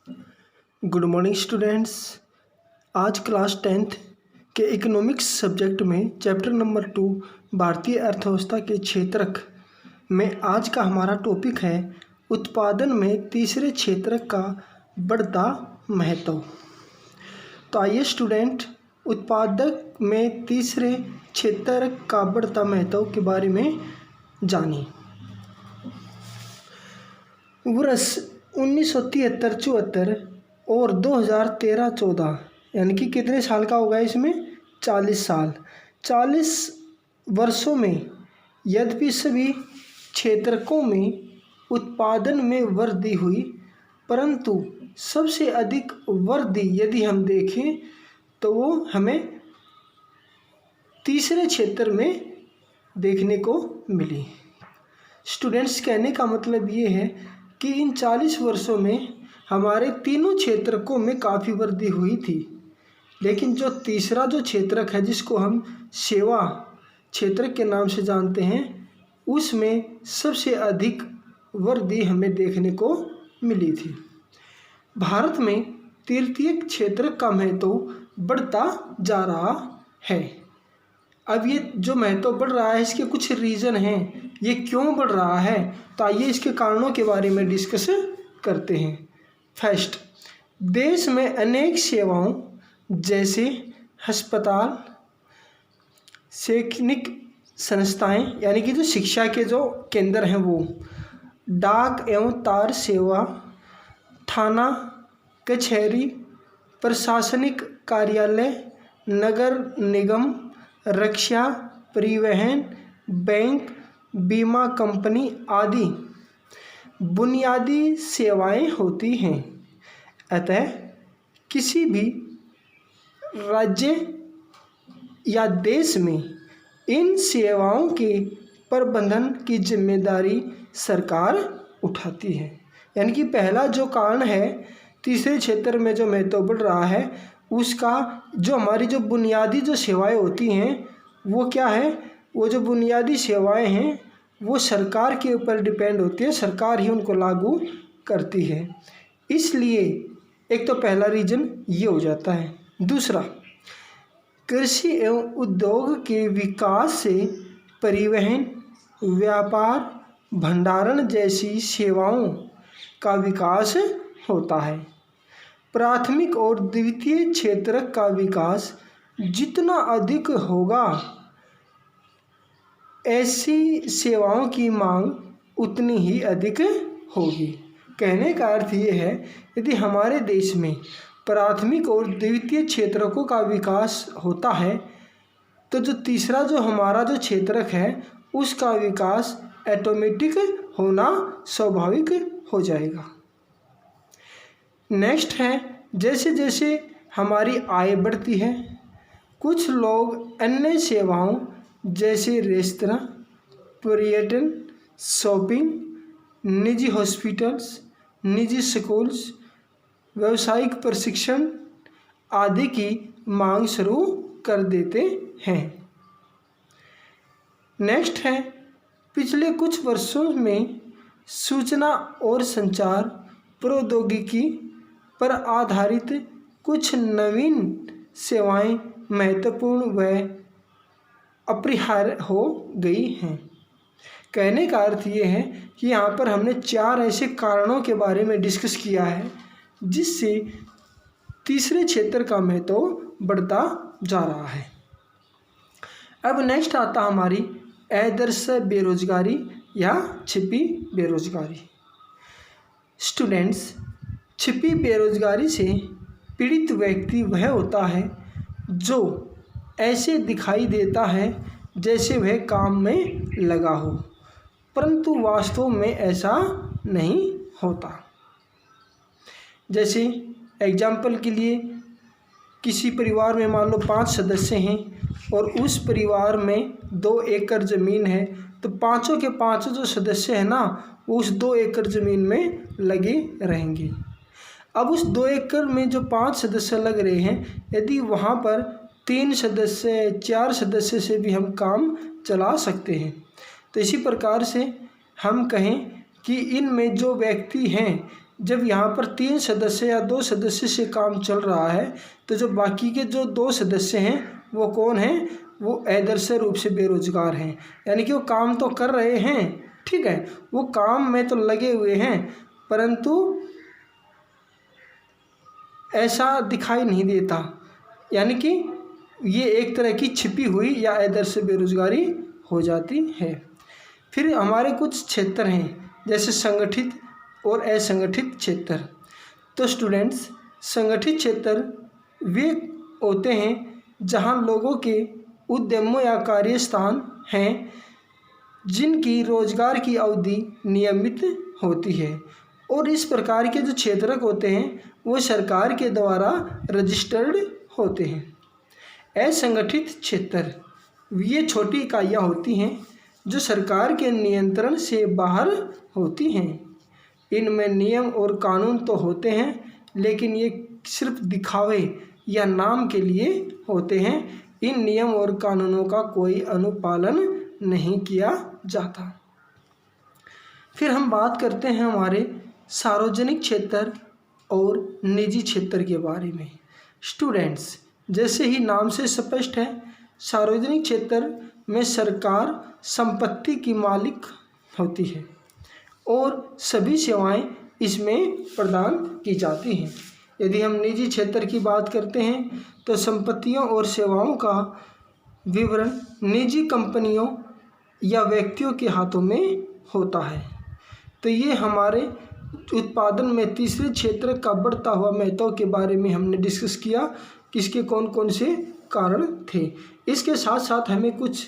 Good morning students. आज class 10th के economics subject में चैप्टर नंबर 2 भारतीय अर्थव्यवस्था के क्षेत्रक में आज का हमारा टॉपिक है उत्पादन में तीसरे क्षेत्रक का बढ़ता महत्व। तो आइए स्टूडेंट, उत्पादक में तीसरे क्षेत्रक का बढ़ता महत्व के बारे में जानिए। वर्ष 1973-74 और 2013-14 यानी कि कितने साल का होगा इसमें? 40 साल। 40 वर्षों में यद्यपि सभी क्षेत्रकों में उत्पादन में वृद्धि हुई, परंतु सबसे अधिक वृद्धि यदि हम देखें तो वो हमें तीसरे क्षेत्र में देखने को मिली। स्टूडेंट्स, कहने का मतलब ये है कि इन 40 वर्षों में हमारे तीनों क्षेत्रकों में काफ़ी वृद्धि हुई थी, लेकिन जो तीसरा जो क्षेत्रक है जिसको हम सेवा क्षेत्रक के नाम से जानते हैं, उसमें सबसे अधिक वृद्धि हमें देखने को मिली थी। भारत में तृतीय क्षेत्रक का महत्व बढ़ता जा रहा है। अब ये जो महत्व बढ़ रहा है इसके कुछ रीज़न हैं, ये क्यों बढ़ रहा है, तो आइए इसके कारणों के बारे में डिस्कस करते हैं। फर्स्ट, देश में अनेक सेवाओं जैसे अस्पताल, शैक्षणिक संस्थाएं यानी कि जो शिक्षा के जो केंद्र हैं वो, डाक एवं तार सेवा, थाना कचहरी, प्रशासनिक कार्यालय, नगर निगम, रक्षा, परिवहन, बैंक, बीमा कंपनी आदि बुनियादी सेवाएं होती हैं। अतः किसी भी राज्य या देश में इन सेवाओं के प्रबंधन की जिम्मेदारी सरकार उठाती है। यानी कि पहला जो कारण है तीसरे क्षेत्र में जो महत्व बढ़ रहा है, उसका जो हमारी जो बुनियादी जो सेवाएं होती हैं वो क्या है, वो जो बुनियादी सेवाएं हैं वो सरकार के ऊपर डिपेंड होती है, सरकार ही उनको लागू करती है। इसलिए एक तो पहला रीजन ये हो जाता है। दूसरा, कृषि एवं उद्योग के विकास से परिवहन, व्यापार, भंडारण जैसी सेवाओं का विकास होता है। प्राथमिक और द्वितीय क्षेत्रक का विकास जितना अधिक होगा, ऐसी सेवाओं की मांग उतनी ही अधिक होगी। कहने का अर्थ ये है, यदि हमारे देश में प्राथमिक और द्वितीय क्षेत्रकों का विकास होता है तो जो तीसरा जो हमारा जो क्षेत्रक है उसका विकास ऑटोमेटिक होना स्वाभाविक हो जाएगा। नेक्स्ट है, जैसे जैसे हमारी आय बढ़ती है, कुछ लोग अन्य सेवाओं जैसे रेस्तरां, पर्यटन, शॉपिंग, निजी हॉस्पिटल्स, निजी स्कूल्स, व्यावसायिक प्रशिक्षण आदि की मांग शुरू कर देते हैं। नेक्स्ट है, पिछले कुछ वर्षों में सूचना और संचार प्रौद्योगिकी पर आधारित कुछ नवीन सेवाएं महत्वपूर्ण व अपरिहार्य हो गई हैं। कहने का अर्थ ये है कि यहाँ पर हमने 4 ऐसे कारणों के बारे में डिस्कस किया है जिससे तीसरे क्षेत्र का महत्व बढ़ता जा रहा है। अब नेक्स्ट आता हमारी आदर्श बेरोजगारी या छिपी बेरोजगारी। स्टूडेंट्स, छिपी बेरोजगारी से पीड़ित व्यक्ति वह होता है जो ऐसे दिखाई देता है जैसे वह काम में लगा हो, परंतु वास्तव में ऐसा नहीं होता। जैसे एग्जाम्पल के लिए, किसी परिवार में मान लो 5 सदस्य हैं और उस परिवार में 2 एकड़ ज़मीन है, तो पाँचों के पाँचों जो सदस्य हैं ना वो उस 2 एकड़ ज़मीन में लगे रहेंगे। अब उस 2 एकड़ में जो 5 सदस्य लग रहे हैं, यदि वहाँ पर 3 सदस्य 4 सदस्य से भी हम काम चला सकते हैं। तो इसी प्रकार से हम कहें कि इनमें जो व्यक्ति हैं जब यहाँ पर 3 सदस्य या 2 सदस्य से काम चल रहा है तो जो बाकी के जो 2 सदस्य हैं वो कौन हैं? वो आदर्श रूप से बेरोजगार हैं। यानी कि वो काम तो कर रहे हैं, ठीक है, वो काम में तो लगे हुए हैं, परंतु ऐसा दिखाई नहीं देता। यानी कि ये एक तरह की छिपी हुई या आदर्श बेरोजगारी हो जाती है। फिर हमारे कुछ क्षेत्र हैं जैसे संगठित और असंगठित क्षेत्र। तो स्टूडेंट्स, संगठित क्षेत्र वे होते हैं जहां लोगों के उद्यमों या कार्यस्थान हैं जिनकी रोजगार की अवधि नियमित होती है, और इस प्रकार के जो क्षेत्रक होते हैं वो सरकार के द्वारा रजिस्टर्ड होते हैं। असंगठित क्षेत्र ये छोटी इकाइयाँ होती हैं जो सरकार के नियंत्रण से बाहर होती हैं। इनमें नियम और कानून तो होते हैं, लेकिन ये सिर्फ दिखावे या नाम के लिए होते हैं। इन नियम और कानूनों का कोई अनुपालन नहीं किया जाता। फिर हम बात करते हैं हमारे सार्वजनिक क्षेत्र और निजी क्षेत्र के बारे में। स्टूडेंट्स, जैसे ही नाम से स्पष्ट है, सार्वजनिक क्षेत्र में सरकार संपत्ति की मालिक होती है और सभी सेवाएं इसमें प्रदान की जाती हैं। यदि हम निजी क्षेत्र की बात करते हैं तो संपत्तियों और सेवाओं का विवरण निजी कंपनियों या व्यक्तियों के हाथों में होता है। तो ये हमारे उत्पादन में तीसरे क्षेत्र का बढ़ता हुआ महत्व के बारे में हमने डिस्कस किया, किसके कौन कौन से कारण थे। इसके साथ साथ हमें कुछ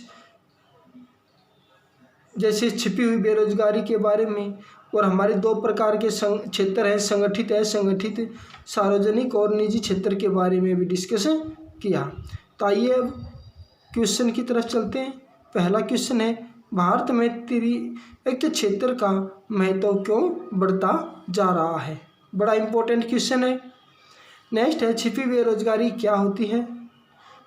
जैसे छिपी हुई बेरोजगारी के बारे में, और हमारे 2 प्रकार के क्षेत्र हैं, संगठित असंगठित, सार्वजनिक और निजी क्षेत्र के बारे में भी डिस्कस किया। तो आइए अब क्वेश्चन की तरफ चलते हैं। पहला क्वेश्चन है, भारत में अतिरिक्त क्षेत्र का महत्व क्यों बढ़ता जा रहा है? बड़ा इंपॉर्टेंट क्वेश्चन है। नेक्स्ट है, छिपी बेरोजगारी क्या होती है?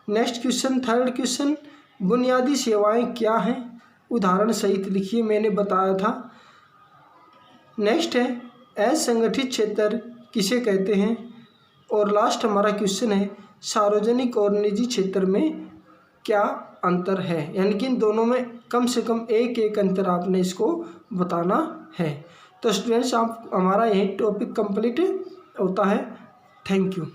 नेक्स्ट क्वेश्चन, थर्ड क्वेश्चन, बुनियादी सेवाएं क्या हैं? उदाहरण सहित लिखिए, मैंने बताया था। नेक्स्ट है, असंगठित क्षेत्र किसे कहते हैं? और लास्ट हमारा क्वेश्चन है, सार्वजनिक और निजी क्षेत्र में क्या अंतर है? यानी कि इन दोनों में कम से कम एक अंतर आपने इसको बताना है। तो स्टूडेंट्स, आप हमारा यही टॉपिक कंप्लीट होता है। Thank you.